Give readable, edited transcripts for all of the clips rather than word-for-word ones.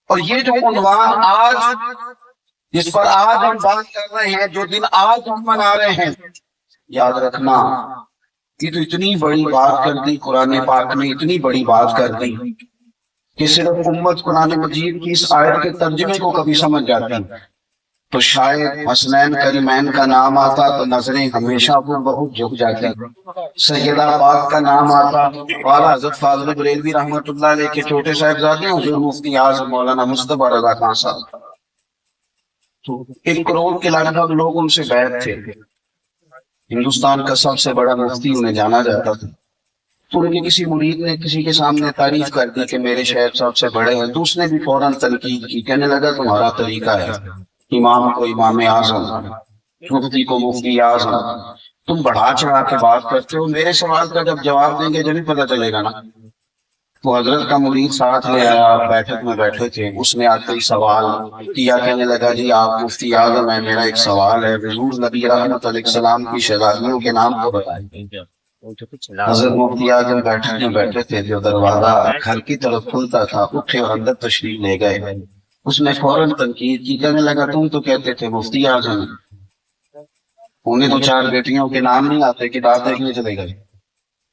اور یہ جو عنوان آج جس پر آج ہم بات کر رہے ہیں، جو دن آج ہم منا رہے ہیں، یاد رکھنا یہ تو اتنی بڑی بات کر دی قرآن پاک نے، اتنی بڑی بات کر دی کہ صرف امت قرآن مجید کی اس آیت کے ترجمے کو کبھی سمجھ جاتی تو شاید حسنین کریمین کا نام آتا تو نظریں ہمیشہ وہ بہت جھک جاتی، سیدہ پاک کا نام آتا، والا حضرت فاضل بریلوی رحمۃ اللہ علیہ کے چھوٹے صاحبزادے حضور مفتی اعظم مولانا مصطفیٰ رضا خان صاحب، تو 1 کروڑ کے لگ بھگ لوگ ان سے بیعت تھے، ہندوستان کا سب سے بڑا مفتی انہیں جانا جاتا تھا۔ تو ان کے کسی مرید نے کسی کے سامنے تعریف کر دی کہ میرے شیخ سب سے بڑے ہیں، تو اس نے بھی فوراً تنقید کی، کہنے لگا تمہارا طریقہ ہے امام کو امام اعظم، مفتی کو مفتی اعظم، تم بڑھا چڑھا کے بات کرتے ہو، میرے سوال کا جب جواب دیں گے جب ہی پتہ چلے گا نا۔ تو حضرت کا مرید ساتھ لے آیا، بیٹھک میں بیٹھے تھے، اس نے آتے ہی سوال کیا، کہنے لگا جی آپ مفتی اعظم ہیں، میرا ایک سوال ہے، حضور نبی رحمت علیہ السلام کی شہزادیوں کے نام کو بتائیں۔ حضرت مفتی اعظم بیٹھک میں بیٹھے تھے، جو دروازہ گھر کی طرف کھلتا تھا اٹھے اور اندر تشریف لے گئے۔ اس نے فوراً تنقید کی، کہنے لگا تم تو کہتے تھے مفتی اعظم، انہیں تو 4 بیٹیوں کے نام نہیں آتے، کتاب دیکھنے چلے گئے۔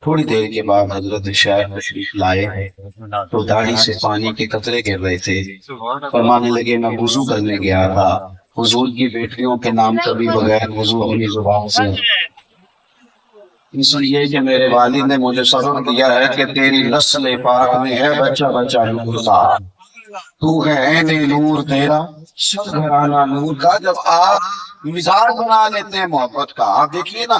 تھوڑی دیر کے بعد حضرت شیخ تشریف لائے تو داڑھی سے پانی کے قطرے گر رہے تھے، فرمانے لگے میں وضو کرنے گیا تھا، حضور کی بیٹیوں کے نام کبھی بغیر وضو اپنی زبان سے، اس لیے کہ میرے والد نے مجھے سبق دیا ہے کہ تیری نسل پاک میں ہے بچہ بچہ نور کا، تو ہے عین نور تیرا سب گھرانہ نور کا۔ جب آپ مزاج بنا لیتے ہیں محبت کا، آپ دیکھیے نا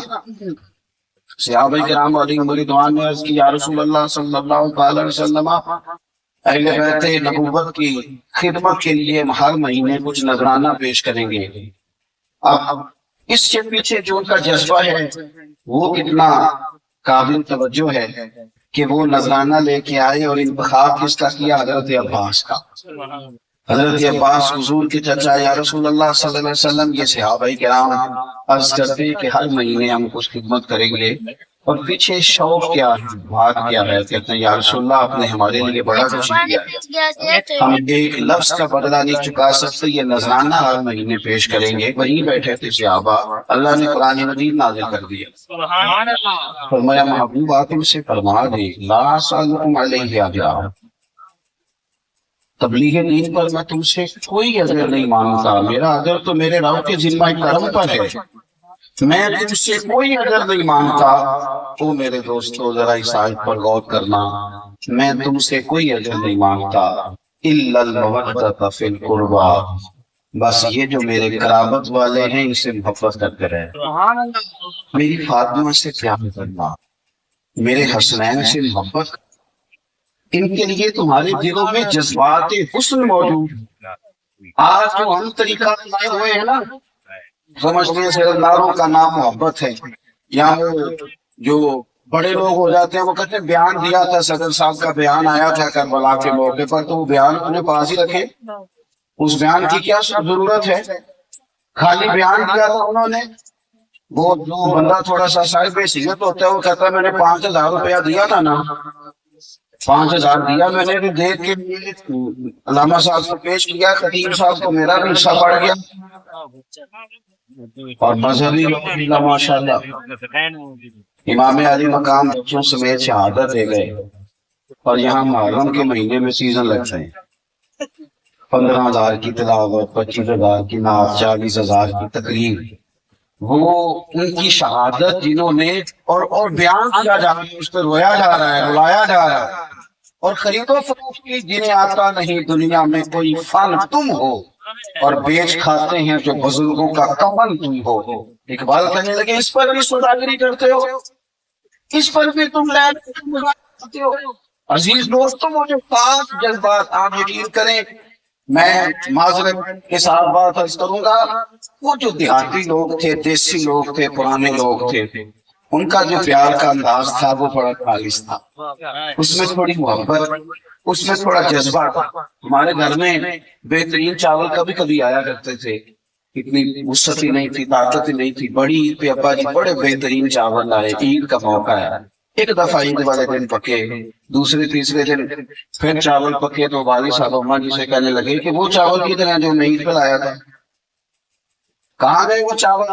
صحابہ کرام علیہم رضوان نے عرض کی یا رسول اللہ صلی اللہ علیہ وسلم، اہل بیت نبوت کی خدمت کے لیے ہر مہینے کچھ نذرانہ پیش کریں گے۔ اب اس کے پیچھے جو ان کا جذبہ ہے وہ کتنا قابل توجہ ہے کہ وہ نذرانہ لے کے آئے، اور انتخاب کس کا کیا؟ حضرت عباس کا۔ حضرت عباس حضور کے چچا یا رسول اللہ صلی اللہ علیہ وسلم، یہ صحابہ کرام عرض کرتے کہ ہر مہینے ہم کچھ خدمت کریں گے، اور پیچھے شوق کیا ہے، بات کیا ہے، کہتے ہیں یا رسول اللہ آپ نے ہمارے لیے بڑا کچھ کیا ہے، ہم ایک لفظ کا بدلہ نہیں چکا سکتے، یہ نذرانہ ہر مہینے پیش کریں گے۔ وہیں بیٹھے تھے صحابہ، اللہ نے قرآن مجید نازل کر دیا، فرمایا محبوب آپ ان سے فرما دیں لا اسألکم علیہ اجرا، تبلیغ دین پر میں تم سے کوئی اجر نہیں مانگتا، میرا اجر تو میرے رب کے ذمہ کرم پر ہے، میں تم سے کوئی اجر نہیں مانگتا۔ تو میرے دوستو ذرا اس آیت پر غور کرنا، میں تم سے کوئی اجر نہیں مانگتا الا المودۃ فی القربى، بس یہ جو میرے قرابت والے ہیں ان سے محبت کرتے رہے، میری فاطمہ سے پیار کرنا، میرے حسنین سے محبت، ان کے لیے تمہارے دلوں میں جذبات حسن موجود۔ آج جو ہم طریقہ لائے ہوئے ہیں نا، سمجھتے ہیں سرداروں کا نام محبت ہے، یا وہ جو بڑے لوگ ہو جاتے ہیں وہ کہتے ہیں بیان دیا تھا، صدر صاحب کا بیان آیا تھا کربلا کے موقع پر، تو وہ بیان اپنے پاس ہی رکھے، اس بیان کی کیا ضرورت ہے؟ خالی بیان دیا تھا انہوں نے، وہ جو بندہ تھوڑا سا صاحب حیثیت ہوتا ہے وہ کہتا ہے میں نے 5000 روپیہ دیا تھا نا، 5000 دیا میں نے، بھی دیکھ کے علامہ صاحب کو پیش کیا، خطیب صاحب کو میرا بھی حصہ پڑ گیا، اور مذہبی لوگ ماشاءاللہ امام علی مقام بچوں سمیت شہادت دے گئے، اور یہاں محرم کے مہینے میں سیزن لگتا ہے، 15,000 کی تلاوت، 25,000 کی نعت، 40,000 کی تقریر، وہ ان کی شہادت جنہوں نے اور بیان کیا جا رہا ہے، اس پہ رویا جا رہا ہے، رلایا جا رہا ہے، اور خرید و فروخت کی جنہیں آتا نہیں دنیا میں کوئی فن تم ہو، اور بیچ کھاتے ہیں جو بزرگوں کا کفن تم ہو۔ اقبال کہنے لگے اس پر بھی سوداگری کرتے ہو، اس پر بھی تم کرتے ہو۔ عزیز دوستوں، مجھے 5 جذبات آپ یقین کریں، میں معذرت کے ساتھ بات عرض کروں گا، وہ جو دیہاتی لوگ تھے، دیسی لوگ تھے، پرانے لوگ تھے، ان کا جو پیار کا انداز تھا وہ بڑا خالص تھا، اس میں تھوڑی محبت، اس میں تھوڑا جذبہ تھا۔ ہمارے گھر میں بہترین چاول کبھی کبھی آیا کرتے تھے، اتنی وسعت ہی نہیں تھی، طاقت ہی نہیں تھی، بڑی عید پہ ابا جی بڑے بہترین چاول لائے، عید کا موقع ہے، ایک دفعہ عید والے دن پکے، دوسرے تیسرے دن پھر چاول پکے تو والد صاحب اماں جی سے کہنے لگے کہ وہ چاول کدھر ہیں جو میں عید پہ لایا تھا، کہاں گئے وہ چاول،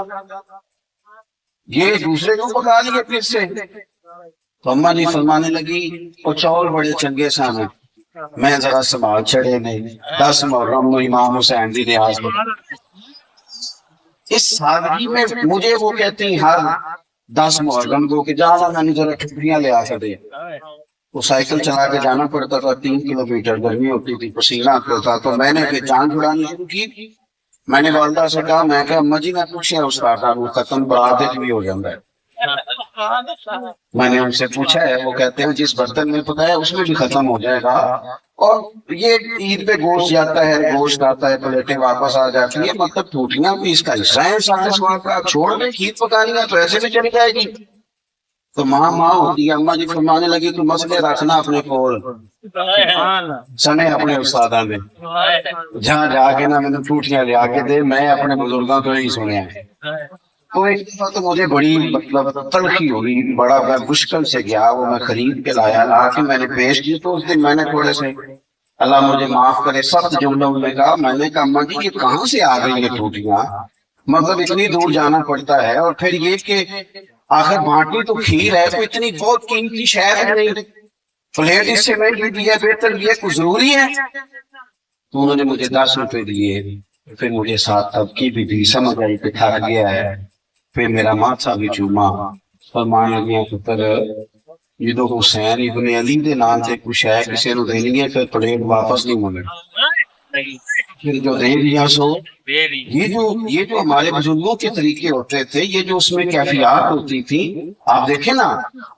یہ دوسرے کو پکا لیے پھر سے؟ تو اماں جی فرمانے لگی وہ چاول بڑے چنگے سان ہیں، میں ذرا سنبھال چڑھے نہیں، 10 محرم امام حسین دی نیاز میں اس سادگی میں مجھے وہ کہتی ہر 10 محرم کو کہ جانا میں نے ذرا ٹھنڈیاں لے آ دے، وہ سائیکل چلا کے جانا پڑتا تھا، 3 کلومیٹر گرمی ہوتی تھی، پسینہ آتا تھا، تو میں نے پھر جان چھڑانی شروع کی۔ میں نے والدہ سے کہا، میں کہا اما جی میں پوچھے استاد وہ ختم برات بھی ہو جاتا ہے، میں نے ان سے پوچھا ہے، وہ کہتے ہیں جس برتن میں پکایا اس میں بھی ختم ہو جائے گا، اور یہ عید پہ گوشت جاتا ہے، گوشت آتا ہے، پلیٹیں واپس آ جاتی ہیں، مطلب ٹوٹیاں بھی اس کا حصہ ہے سارے سواب کا، چھوڑ دیں کھیر پکانی ہے تو ایسے بھی چلی جائے گی۔ تو ماں ہوتی ہے، اماں جی فرمانے لگی تو مسئلے رکھنا اپنے کول سنے اپنے استاداں میں، جہاں جا کے نہ میں ٹوٹیاں لے آ کے دے، میں اپنے بزرگوں کو ہی سنیا ہے۔ تو ایک دفعہ تو مجھے بڑی مطلب تلخی ہوئی، بڑا میں مشکل سے گیا، وہ میں خرید کے لایا، لا کے میں نے پیش کی، تو اس دن میں نے تھوڑے سے اللہ مجھے معاف کرے سخت جملوں میں کہا، میں نے کہا اماں جی یہ کہاں سے آ گئی یہ ٹوٹیاں، مطلب اتنی دور جانا پڑتا ہے، اور پھر یہ کہ آخر بانٹی تو کھیر ہے، تو اتنی بہت قیمتی شے نہیں، پلیٹ اس سے مہنگی دی ہے، بہتر دی ہے، کچھ ضروری ہے؟ تو انہوں نے مجھے 10 روپے دیے، پھر مجھے 7 تب کی بھی دی، سمجھ آئی کہ تھک گیا ہے، پھر میرا ماتھا بھی چوما، فرمانے لگے پتر جدو حسین ابن علی دے نام سے کچھ ہے کسی نو دینی ہے، پھر پلیٹ واپس نہیں ملے، پھر جو دے دیا سو یہ جو ہمارے بزرگوں کے طریقے ہوتے تھے، یہ جو اس میں کیفیات ہوتی تھی، آپ دیکھیں نا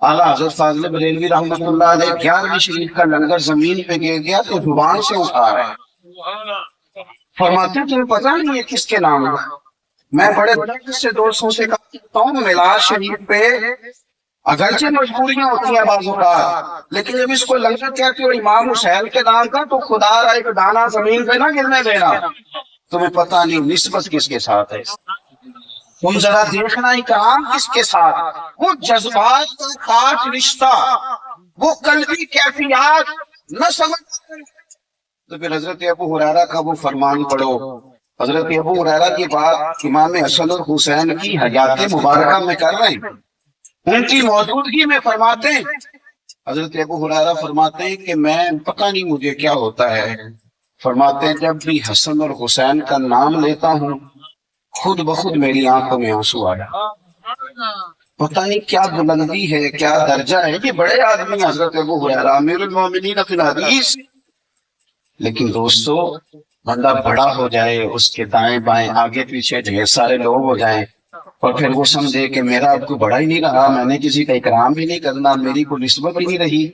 اعلیٰ حضرت فاضل بریلوی رحمۃ اللہ علیہ 11ویں شریف کا لنگر زمین پہ گر گیا تو زبان سے اٹھا رہے ہیں، فرماتے ہیں تمہیں پتہ نہیں ہے کس کے نام ہے؟ میں بڑے درد سے دوستوں سے کہتا ہوں میلاد شریف پہ اگرچہ مجبوریاں ہوتی ہیں بعض اوقات، لیکن جب اس کو لنگر کہتے ہو امام حسین کے نام کا تو خدا را ایک دانہ زمین پہ نہ گرنے دینا، تمہیں پتہ نہیں نسبت کس کے ساتھ ہے، تم ذرا دیکھنا ہی کام کس کے ساتھ، وہ جذبات کا خاص رشتہ، وہ قلبی کیفیات نہ سمجھ۔ تو پھر حضرت ابو ہریرہ کا وہ فرمان پڑھو، حضرت ابو ہریرہ کی بات امام حسن اور حسین کی حیات مبارکہ میں کر رہے ہیں، ان کی موجودگی میں فرماتے ہیں، حضرت ابو ہریرہ فرماتے ہیں کہ میں پتہ نہیں مجھے کیا ہوتا ہے، فرماتے ہیں جب بھی حسن اور حسین کا نام لیتا ہوں خود بخود میری آنکھوں میں آنسو آیا، پتہ نہیں کیا بلندی ہے، کیا درجہ ہے، یہ بڑے آدمی حضرت ابو ہریرہ امیر المومنین فی الحدیث، لیکن دوستو بندہ بڑا ہو جائے، اس کے دائیں بائیں آگے پیچھے ڈھیر سارے لوگ ہو جائیں، اور پھر وہ سمجھے کہ میرا اب کو بڑا ہی نہیں رہا، میں نے کسی کا اکرام بھی نہیں کرنا، میری کوئی نسبت بھی نہیں رہی،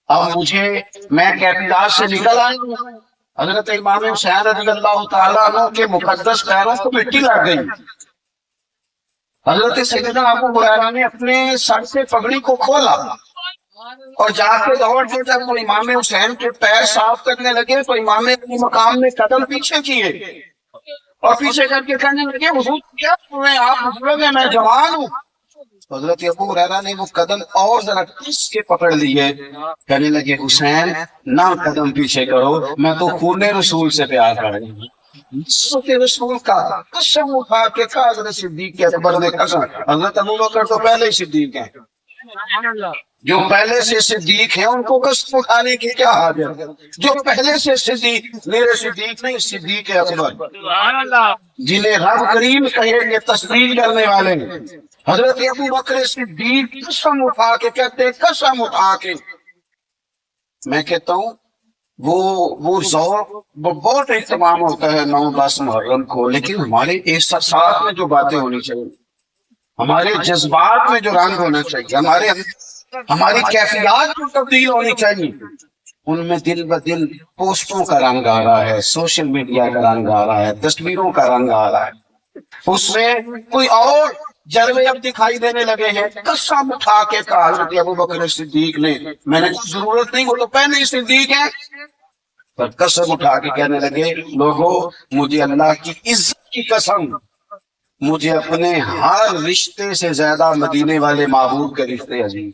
اب مجھے میں کیفیات سے نکل آئی ہوں۔ حضرت امام حسین رضی اللہ تعالیٰ عنہ کے مقدس پیروں کو مٹی لگ گئی، حضرت سیدنا ابو ہریرہ نے اپنے سر سے پگڑی کو کھولا اور جا کے دوڑ کے جب وہ امام حسین کے پیر صاف کرنے لگے تو امام علی مقام میں قدم پیچھے کیے اور پیچھے کر کے کہنے لگے حضور کیا تمہیں آپ بزرگ ہیں میں جوان ہوں، حضرت ابو ہریرہ نے وہ قدم اور ذرا کس کے پکڑ لیے، کہنے لگے حسین نہ قدم پیچھے کرو، میں تو خون رسول سے پیار کر رہی ہوں، رسول کا قسم اٹھا کے کہا حضرت صدیق اکبر نے قسم، حضرت ابو بکر تو پہلے ہی صدیق ہیں، جو پہلے سے صدیق ہیں ان کو قسم اٹھانے کی کیا حاجت، جو پہلے سے صدیق میرے صدیق نہیں صدیق اکبر جنہیں رب کریم کہیں گے تصدیق کرنے والے، حضرت ابو بکر صدیق قسم اٹھا کے کہتے قسم اٹھا کے، میں کہتا ہوں وہ ذوق بہت اہتمام ہوتا ہے 9-10 محرم کو، لیکن ہمارے احساسات میں جو باتیں ہونی چاہیے، ہمارے جذبات میں جو رنگ ہونا چاہیے، ہماری کیفیات جو تبدیل ہونی چاہیے، ان میں دل بدل پوسٹوں کا رنگ آ رہا ہے، سوشل میڈیا کا رنگ آ رہا ہے، تصویروں کا رنگ آ رہا ہے، اس میں کوئی اور جلوے اب دکھائی دینے لگے ہیں۔ قسم اٹھا کے کہا حضرت ابو بکر صدیق نے، میں نے ضرورت نہیں، وہ تو پہلے ہی صدیق ہے، پر قسم اٹھا کے کہنے لگے لوگوں مجھے اللہ کی عزت کی قسم مجھے اپنے ہر رشتے سے زیادہ مدینے والے محبوب کے رشتے عزیز،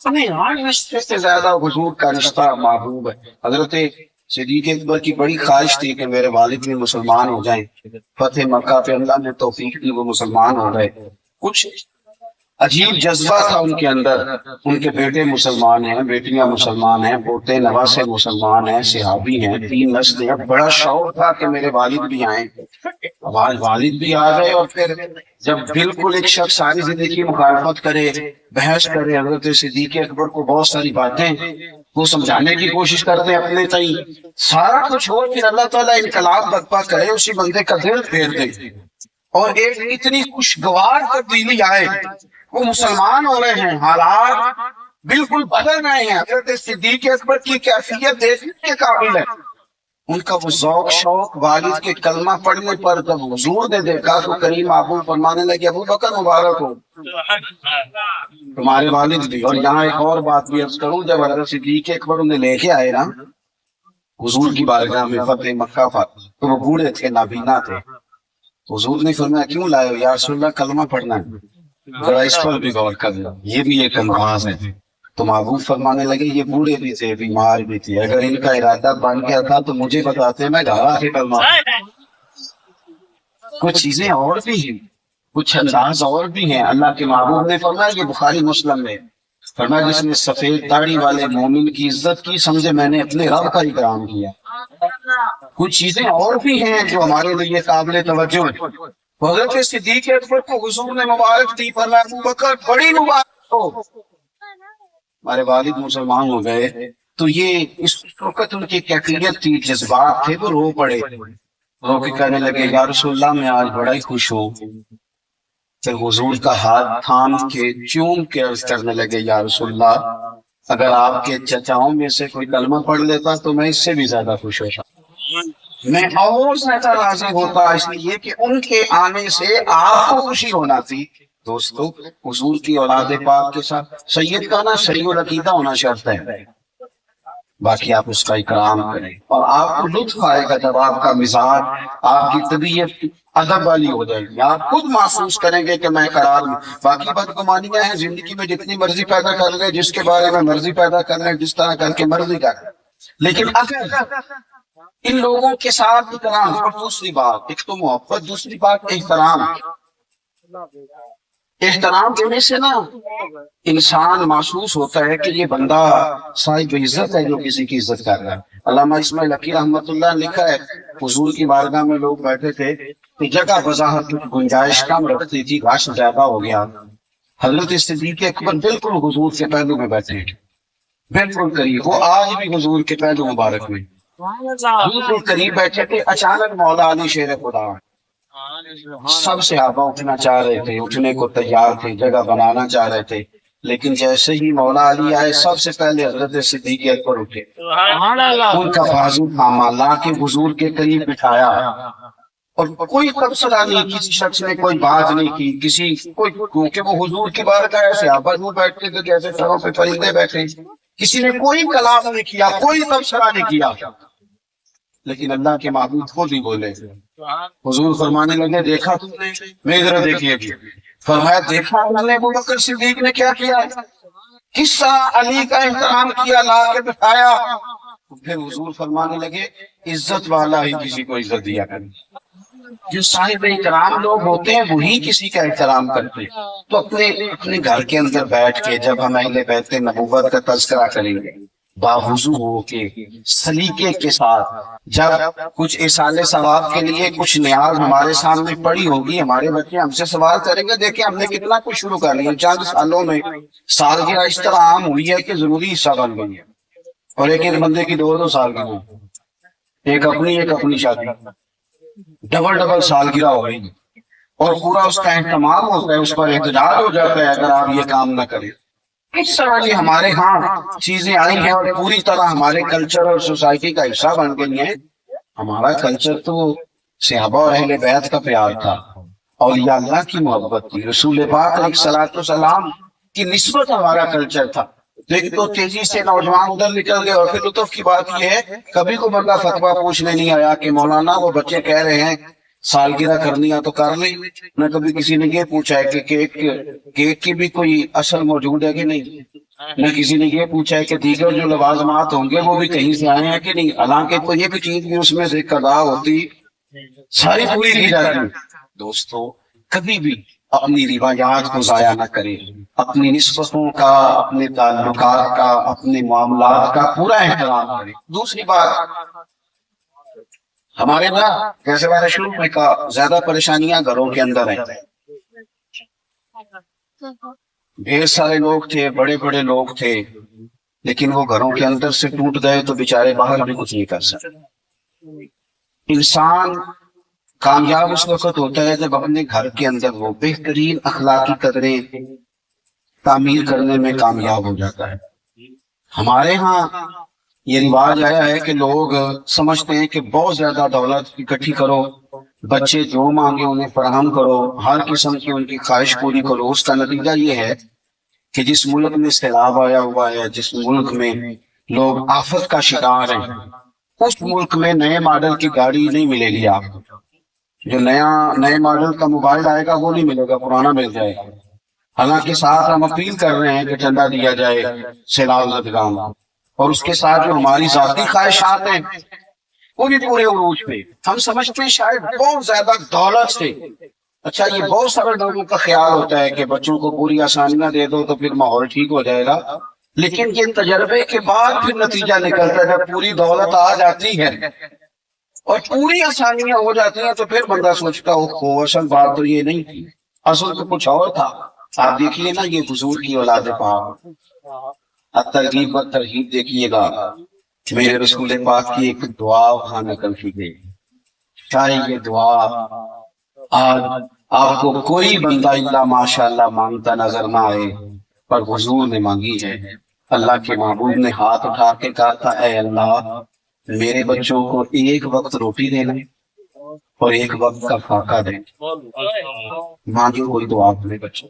اپنے ہر رشتے سے زیادہ حضور کا رشتہ محبوب ہے۔ حضرت صدیق اکبر کی بڑی خواہش تھی کہ میرے والد بھی مسلمان ہو جائیں۔ فتح مکہ پہ اللہ نے توفیق دی، وہ مسلمان ہو گئے۔ کچھ عجیب جذبہ تھا ان کے اندر، ان کے بیٹے مسلمان ہیں، بیٹیاں مسلمان ہیں، پوتے نواسے مسلمان ہیں، صحابی ہیں، 3 نسلیں ہیں۔ بڑا شوق تھا کہ میرے والد بھی آئیں۔ والد بھی آ گئے، اور پھر جب بالکل ایک شخص ساری زندگی مخالفت کرے، بحث کرے، حضرت صدیق اکبر کو بہت ساری باتیں وہ سمجھانے کی کوشش کرتے اپنے تئیں، سارا کچھ ہو، پھر اللہ تعالیٰ انقلاب برپا کرے، اسی بندے کا دل پھیر دے، اور ایک اتنی خوشگوار تبدیلی آئے، وہ مسلمان ہو رہے ہیں، حالات بالکل بدل رہے ہیں۔ حضرت صدیق اکبر کی کیفیت دیکھنے کے قابل ہے، ان کا وہ ذوق شوق والد کے کلمہ پڑھنے پر جب حضور نے دیکھا تو کریم آبو فرمانے لگے ابو بکر مبارک ہو تمہارے والد بھی۔ اور یہاں ایک اور بات بھی عرض کروں، جب حضرت صدیق اکبر انہیں لے کے آئے نا حضور کی بارگاہ میں فتح مکہ پر، تو وہ بوڑھے تھے، نابینا تھے۔ حضور نے فرمایا کیوں لائے ہو؟ یا رسول اللہ کلمہ پڑھنا ہے۔ ذرا اس پر بھی غور کر لو، یہ بھی ایک انداز ہے۔ تو محبوب فرمانے لگے یہ بوڑھے بھی تھے، بیمار بھی تھے، اگر ان کا ارادہ بن گیا تھا تو مجھے بتاتے، میں گھر آ کے کلمہ۔ کچھ چیزیں اور بھی ہیں، کچھ انداز اور بھی ہیں۔ اللہ کے محبوب نے فرمایا، یہ بخاری مسلم میں فرمایا، جس نے سفید داڑھی والے مومن کی عزت کی، سمجھے میں نے اپنے رب کا اکرام کیا۔ کچھ چیزیں اور بھی ہیں جو ہمارے لیے قابل توجہ ہیں۔ حضرت صدیق اکبر کو حضور نے مبارک دی، فرمایا ابو بکر بڑی مبارک ہو، ہمارے والد مسلمان ہو گئے۔ تو یہ اس وقت ان کی کیفیت تھی، جذبات تھے، وہ رو پڑے، رو کے کہنے لگے یا رسول اللہ میں آج بڑا ہی خوش ہوں۔ پھر حضور کا ہاتھ تھام کے چوم کے عرض کرنے لگے یا رسول اللہ اگر آپ کے چچاؤں میں سے کوئی کلمہ پڑھ لیتا تو میں اس سے بھی زیادہ خوش ہوتا، میں اور زیادہ راضی ہوتا، اس لیے کہ ان کے آنے سے آپ کو خوشی ہونا تھی۔ دوستو حضور کی اولاد پاک کے ساتھ سید کا نا صحیح العقیدہ ہونا شرط ہے، باقی آپ اس کا اکرام کریں، اور آپ کو لطف آئے گا جب آپ کا مزاج، آپ کی طبیعت ادب والی ہو جائے گی، آپ خود محسوس کریں گے کہ میں قرار میں۔ باقی بدگمانیاں ہیں زندگی میں، جتنی مرضی پیدا کر لیں، جس کے بارے میں مرضی پیدا کر لیں، جس طرح کر کے مرضی کر لیں، لیکن اگر ان لوگوں کے ساتھ اکرام، اور دوسری بات ایک تو محبت، دوسری بات احترام۔ احترام دینے سے نا انسان محسوس ہوتا ہے کہ یہ بندہ صاحب عزت ہے جو کسی کی عزت کر رہا ہے۔ علامہ اسماعیل حقی رحمۃ اللہ نے لکھا ہے، حضور کی بارگاہ میں لوگ بیٹھے تھے کہ جگہ وضاحت کی گنجائش کم رکھتی تھی، رش زیادہ ہو گیا۔ حضرت صدیق اکبر بالکل حضور کے پہلو میں بیٹھے ہیں، بالکل قریب، وہ آج بھی حضور کے پہلو مبارک میں بالکل قریب بیٹھے تھے۔ اچانک مولا علی شیر خدا، سب صحابہ اٹھنا چاہ رہے تھے، اٹھنے کو تیار تھے، جگہ بنانا چاہ رہے تھے، لیکن جیسے ہی مولا علی آئے سب سے پہلے حضرت صدیق اکبر اٹھے، ان کا بازو تھاما، لا کے حضور کے قریب بٹھایا، اور کوئی تبصرہ نہیں، کسی شخص نے کوئی بات نہیں کی، کیونکہ وہ حضور کی بارگاہ ہے، صحابہ وہ بیٹھتے تھے جیسے سروں پہ پرندے بیٹھے، کسی نے کوئی کلام نہیں کیا، کوئی تبصرہ نہیں کیا، لیکن اللہ کے محبوب خود ہی بولے۔ حضور فرمانے لگے دیکھا تم نے؟ میری طرف دیکھیے گی، فرمایا دیکھا ہم نے ابو بکر صدیق نے کیا کیا، کس طرح علی کا احترام کیا، لا کے بٹھایا۔ پھر حضور فرمانے لگے عزت والا ہی کسی کو عزت دیا کرے، جو صاحب احترام لوگ ہوتے ہیں وہی کسی کا احترام کرتے۔ تو اپنے گھر کے اندر بیٹھ کے جب ہم اہل بیت نبوت کا تذکرہ کریں گے، باوضو ہو کے سلیقے کے ساتھ، جب کچھ اصالے ثواب کے لیے کچھ نیاز ہمارے سامنے پڑی ہوگی، ہمارے بچے ہم سے سوال کریں گے، دیکھیں ہم نے کتنا کچھ شروع کر لیا، چند سالوں میں سالگرہ اس طرح عام ہوئی ہے کہ ضروری حصہ بن گئی ہے، اور ایک بندے کی 2 سال کی، ایک اپنی شادی، ڈبل سالگرہ ہو گئی، اور پورا اس کا اہتمام ہوتا ہے، اس پر احتجاج ہو جاتا ہے اگر آپ یہ کام نہ کریں۔ اس طرح کی ہمارے ہاں چیزیں آئی ہیں اور پوری طرح ہمارے کلچر اور سوسائٹی کا حصہ بن گئی ہیں۔ ہمارا کلچر تو صحابہ اور اہل بیت کا پیار تھا، اولیاء اللہ کی محبت تھی، رسول پاک علیہ الصلوۃ والسلام کی نسبت ہمارا کلچر تھا۔ دیکھ تو تیزی سے نوجوان ادھر نکل گئے، اور پھر لطف کی بات یہ ہے کبھی کو بندہ فتویٰ پوچھنے نہیں آیا کہ مولانا وہ بچے کہہ رہے ہیں سالگرہ کرنی ہے تو کر لیں. نہ کبھی کسی نے یہ پوچھا ہے کہ کیک کی بھی کوئی اصل موجود ہے کہ نہیں. نہ کسی نے یہ پوچھا ہے کہ دیگر جو لوازمات ہوں گے وہ بھی کہیں سے آئے ہیں کہ نہیں. حالانکہ کوئی ایک چیز بھی اس میں سے قضا ہوتی ساری پوری کی جاتی. دوستو کبھی بھی اپنی روایات کو ضائع نہ کریں. اپنی نسبتوں کا، اپنے تعلقات کا، اپنے معاملات کا پورا احترام کریں. دوسری بات، ہمارے نا جیسے میں نے شروع میں کہا زیادہ پریشانیاں گھروں کے اندر ہیں. ڈھیر سارے لوگ تھے، بڑے بڑے لوگ تھے، لیکن وہ گھروں کے اندر سے ٹوٹ گئے تو بیچارے باہر بھی کچھ نہیں کر سکتے. انسان کامیاب اس وقت ہوتا ہے جب اپنے گھر کے اندر وہ بہترین اخلاقی قدریں تعمیر کرنے میں کامیاب ہو جاتا ہے. ہمارے ہاں یہ رواج آیا ہے کہ لوگ سمجھتے ہیں کہ بہت زیادہ دولت اکٹھی کرو، بچے جو مانگے انہیں فراہم کرو، ہر قسم کی ان کی خواہش پوری کرو. اس کا نتیجہ یہ ہے کہ جس ملک میں سیلاب آیا ہوا ہے، جس ملک میں لوگ آفت کا شکار ہیں، اس ملک میں نئے ماڈل کی گاڑی نہیں ملے گی آپ کو. جو نئے ماڈل کا موبائل آئے گا وہ نہیں ملے گا، پرانا مل جائے گا. حالانکہ ساتھ ہم اپیل کر رہے ہیں کہ چندہ دیا جائے سیلاب زدگان، اور اس کے ساتھ جو ہماری ذاتی خواہشات ہیں وہ بھی پورے عروج پہ. ہم سمجھتے ہیں شاید بہت زیادہ دولت سے، اچھا یہ بہت سارے لوگوں کا خیال ہوتا ہے کہ بچوں کو پوری آسانیاں دے دو تو پھر ماحول ٹھیک ہو جائے گا. لیکن یہ تجربے کے بعد پھر نتیجہ نکلتا ہے جب پوری دولت آ جاتی ہے اور پوری آسانیاں ہو جاتی ہیں تو پھر بندہ سوچتا ہو اصل بات تو یہ نہیں تھی، اصل تو کچھ اور تھا. آپ دیکھیے نا یہ حضور کی اولاد پاک ترغیب و ترہیب دیکھیے گا. میرے رسول پاک کی ایک دعا وہاں نقل کی گئی. شاید یہ دعا آج آپ کو کوئی بندہ الا ماشاء اللہ مانگتا نظر نہ آئے، پر حضور نے مانگی ہے. اللہ کے محبوب نے ہاتھ اٹھا کے کہا تھا اے اللہ میرے بچوں کو ایک وقت روٹی دینا اور ایک وقت کا فاقہ دے. مانگی کوئی دعا اپنے بچوں.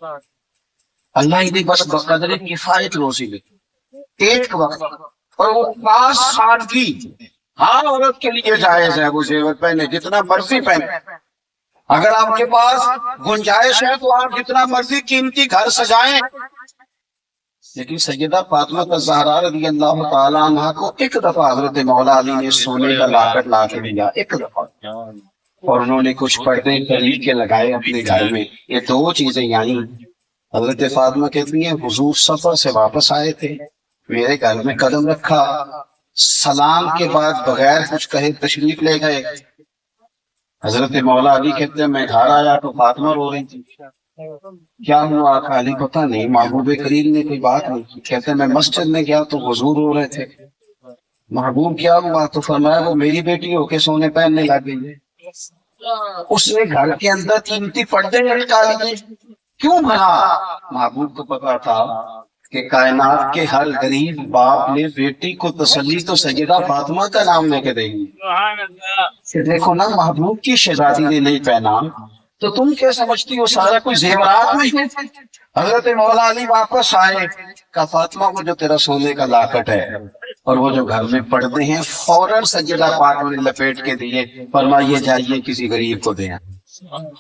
اللہ ہی بس بقدر کفایت روزی دے ایک وقت، اور وہ 5 سال کی. ہاں عورت کے لیے جائز ہے وہ زیور پہنے جتنا مرضی پہنے، اگر آپ کے پاس گنجائش ہے تو آپ جتنا مرضی قیمتی گھر سجائیں. لیکن سیدہ فاطمہ الزہرا رضی اللہ تعالیٰ عنہ کو ایک دفعہ حضرت مولا علی نے سونے کا لاکٹ لا کے دیا، ایک دفعہ، اور انہوں نے کچھ پردے خرید کے لگائے اپنے گھر میں. یہ 2 چیزیں یعنی حضرت فاطمہ کہتی ہیں حضور سفر سے واپس آئے تھے، میرے گھر میں قدم رکھا، سلام کے بعد بغیر کچھ کہے تشریف لے گئے. حضرت مولا علی کہتے ہیں میں گھر آیا تو فاطمہ رو رہی تھی. کیا ہوا آقا علی؟ پتہ نہیں، محبوب کریم نے کوئی بات نہیں کی. کہتے ہیں میں مسجد میں گیا تو حضور رو رہے تھے. محبوب کیا ہوا؟ تو فرمایا وہ میری بیٹی ہو کے سونے پہننے لگ گئی. اس نے گھر کے اندر قیمتی پردے نکال دیے. کیوں بنا؟ محبوب کو پتا تھا کہ کائنات کے ہر غریب باپ نے بیٹی کو تسلی تو سیدہ فاطمہ کا نام لے کے دے گی. دیکھو نا محبوب کی شہزادی نے نہیں پہنا تو تم کیا سمجھتی ہو سارا کوئی زیورات میں ہے. حضرت مولا علی واپس آئے، کہا فاطمہ وہ جو تیرا سونے کا لاکٹ ہے اور وہ جو گھر میں پردے ہیں فوراً سیدہ پاک نے لپیٹ کے دیے، فرمایا جائیے کسی غریب کو دیں.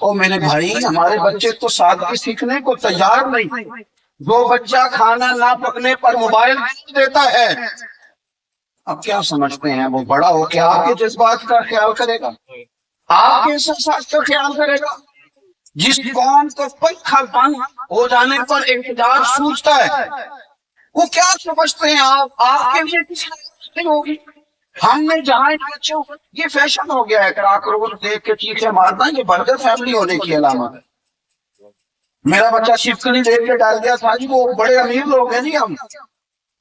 او میرے بھائی ہمارے بچے تو سادگی سیکھنے کو تیار نہیں. جو بچہ کھانا نہ پکنے پر موبائل دیتا ہے، اب کیا سمجھتے ہیں وہ بڑا ہو کے آپ کے جذبات کا خیال کرے گا، آپ کے احساسات کا خیال کرے گا؟ جس قوم کو پنکھا بند ہو جانے پر اقتدار سوچتا ہے وہ کیا سمجھتے ہیں آپ کے لیے کسی نہیں ہوگی. ہم نے جہاں بچوں یہ فیشن ہو گیا ہے کراکرول دیکھ کے چیخیں مارنا، یہ برگر فیملی ہونے کی علامت ہے. میرا بچہ شفکلی دیکھ کے ڈال گیا تھا جی، وہ بڑے امیر لوگ ہیں جی ہم.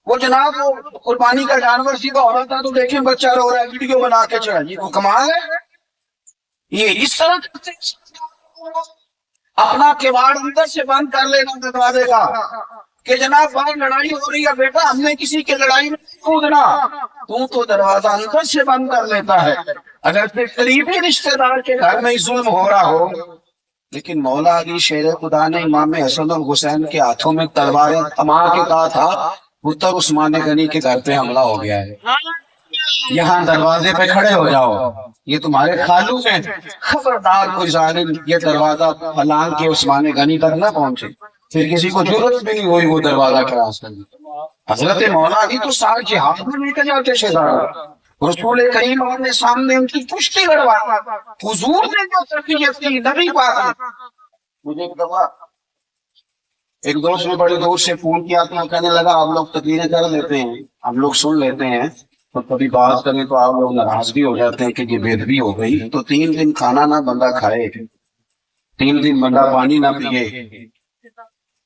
وہ جناب وہ قربانی کا جانور سیدھا ہو رہا تھا تو دیکھیں بچہ رو رہا ہے، ویڈیو بنا کے چڑھا جی، وہ کمال ہے. یہ اس طرح کرتے اپنا کیواڑ اندر سے بند کر لینا دروازے کا کہ جناب باہر لڑائی ہو رہی ہے بیٹا ہم نے کسی کی لڑائی میں کودنا. تو دروازہ اندر سے بند کر لیتا ہے. اگر پھر قریبی رشتے دار کے گھر میں ظلم ہو رہا ہو. لیکن مولا علی شیر خدا نے امام حسن اور حسین کے ہاتھوں میں تلواریں تھما کے کہا تھا پتر عثمان غنی کے گھر پہ حملہ ہو گیا ہے. یہاں دروازے پہ کھڑے ہو جاؤ، یہ تمہارے خالو ہیں، خبردار کوئی ظالم یہ دروازہ پھلان کے عثمان غنی تک نہ پہنچے۔ پھر کسی کو ضرورت بھی نہیں ہوئی وہ دروازہ کراس کرنے۔ حضرت مولا علی تو سال جہاد میں لے کے جاتے شہزادہ، رسول کریم نے سامنے ان کی پشتی لڑوائی، حضور نے جو تربیت کی نبی پاک نے۔ مجھے ایک دوست نے بڑے دور سے فون کیا تو کہنے لگا آپ لوگ تقریریں کر لیتے ہیں، ہم لوگ سن لیتے ہیں، تو کبھی بات کریں تو آپ لوگ ناراض بھی ہو جاتے ہیں کہ یہ بے ادبی ہو گئی، تو 3 دن کھانا نہ بندہ کھائے، 3 دن بندہ پانی نہ پیے،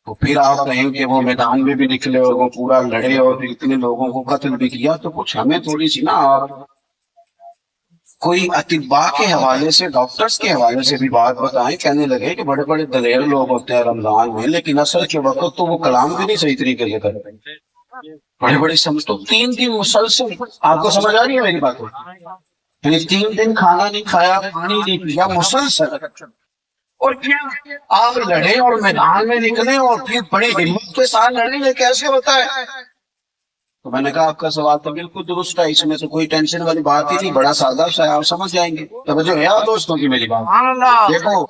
تو پھر آپ کہیں کہ وہ میدان میں بھی نکلے اور وہ پورا لڑے اور پھر اتنے لوگوں کو قتل بھی کیا، تو کچھ ہمیں تھوڑی سی نا آپ کوئی اطباء کے حوالے سے، ڈاکٹرز کے حوالے سے بھی بات بتائیں۔ کہنے لگے کہ بڑے بڑے دلیر لوگ ہوتے ہیں رمضان میں، لیکن اصل کے وقت تو وہ کلام بھی نہیں صحیح طریقے سے کرتے، بڑے بڑے سمجھ تو 3 دن مسلسل۔ آپ کو سمجھ آ رہی ہے میری بات؟ یعنی 3 دن کھانا نہیں کھایا، پانی نہیں پیا، مسلسل، اور پھر آپ لڑے اور میدان میں نکلے اور پھر بڑی ہمت کے ساتھ لڑیں، یہ کیسے ہوتا ہے؟ تو میں نے کہا آپ کا سوال تو بالکل درست ہے، اس میں تو کوئی ٹینشن والی بات ہی نہیں، بڑا سادہ سا ہے، آپ سمجھ جائیں گے۔ توجہ ہے آپ دوستوں کی میری بات؟ دیکھو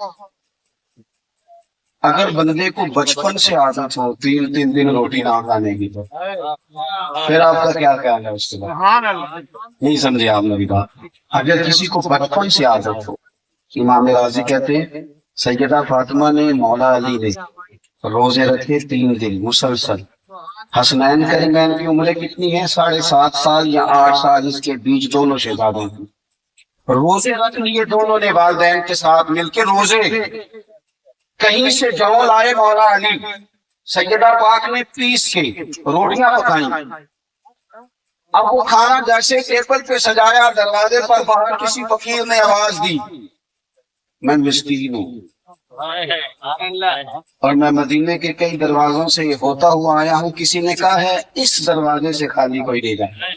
اگر بندے کو بچپن سے عادت ہو 3 دن روٹی نہ کھانے کی، تو پھر آپ کا کیا خیال ہے اس کے بعد؟ نہیں سمجھے آپ میری بات؟ اگر کسی کو بچپن سے عادت ہو، امام راضی کہتے ہیں سیدہ فاطمہ نے، مولا علی نے روزے رکھے 3 دن مسلسل، حسنین کریمین کی عمریں کتنی ہیں؟ 7.5 سال یا 8 سال، اس کے بیچ دونوں شہزادے ہیں، روزے رکھ لیے دونوں نے والدین کے ساتھ مل کے روزے۔ کہیں سے جو لائے مولا علی، سیدہ پاک نے پیس کے روٹیاں پکائیں، اب وہ کھانا جیسے ٹیبل پہ سجایا، دروازے پر باہر کسی فقیر نے آواز دی، میں مسکین ہوں اور میں مدینے کے کئی دروازوں سے ہوتا ہوا آیا ہوں، کسی نے کہا ہے اس دروازے سے خالی کوئی نہیں جائے،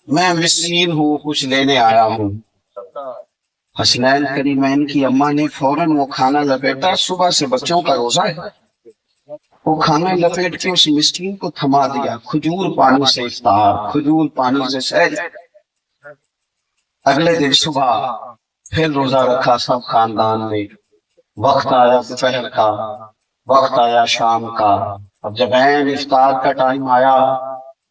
میں مسکین ہوں، کچھ لینے آیا ہوں۔ حسنین کریمین کی اماں نے فوراً وہ کھانا لپیٹا، صبح سے بچوں کا روزہ ہے، وہ کھانا لپیٹ کے اس مسکین کو تھما دیا، کھجور پانی سے افطار، کھجور پانی سے سحر۔ اگلے دن صبح پھر روزہ رکھا سب خاندان نے، وقت آیا دوپہر کا، وقت آیا شام کا، اب جب عین افطار کا ٹائم آیا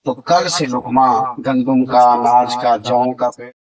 تو کل سے لقمہ گندم کا، اناج کا، جوں کا